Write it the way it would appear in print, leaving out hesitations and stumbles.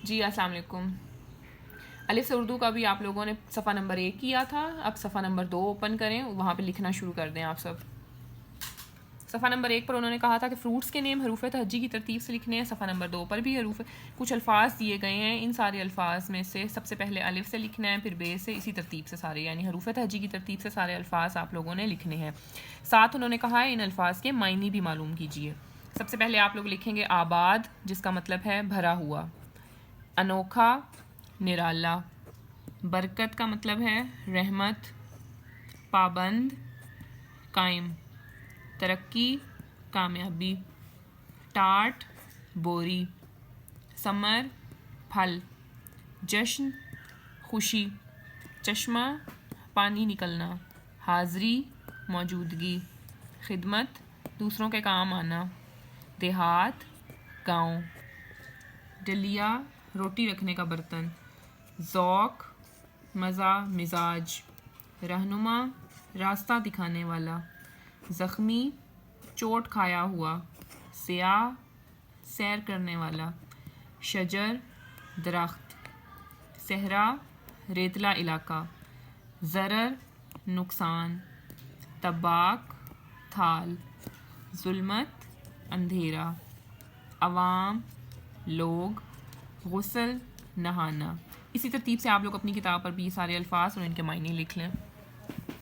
جی السلام علیکم. الف سے اردو کا بھی آپ لوگوں نے صفحہ نمبر 1 کیا تھا. اب صفحہ نمبر 2 اوپن کریں, وہاں پہ لکھنا شروع کر دیں آپ سب. صفحہ نمبر 1 پر انہوں نے کہا تھا کہ فروٹس کے نیم حروف تہجی کی ترتیب سے لکھنے ہیں. صفحہ نمبر 2 پر بھی کچھ الفاظ دیے گئے ہیں. ان سارے الفاظ میں سے سب سے پہلے الف سے لکھنا ہے, پھر بے سے, اسی ترتیب سے سارے, یعنی حروف تہجی کی ترتیب سے سارے الفاظ آپ لوگوں نے لکھنے ہیں. ساتھ انہوں نے کہا ہے ان الفاظ کے معنی بھی معلوم کیجیے. سب سے پہلے آپ لوگ لکھیں گے آباد, جس کا مطلب ہے بھرا ہوا. انوکھا, نرالا. برکت کا مطلب ہے رحمت. پابند, قائم. ترقی, کامیابی. ٹاٹ, بوری. ثمر, پھل. جشن, خوشی. چشمہ, پانی نکلنا. حاضری, موجودگی. خدمت, دوسروں کے کام آنا. دیہات, گاؤں. ڈلیا, روٹی رکھنے کا برتن. ذوق, مزہ, مزاج. رہنما, راستہ دکھانے والا. زخمی, چوٹ کھایا ہوا. سیاح, سیر کرنے والا. شجر, درخت. صحرا, ریتلا علاقہ. ضرر, نقصان. طباق, تھال. ظلمت, اندھیرا. عوام, لوگ. غسل, نہانا. اسی ترتیب سے آپ لوگ اپنی کتاب پر بھی یہ سارے الفاظ اور ان کے معنی لکھ لیں.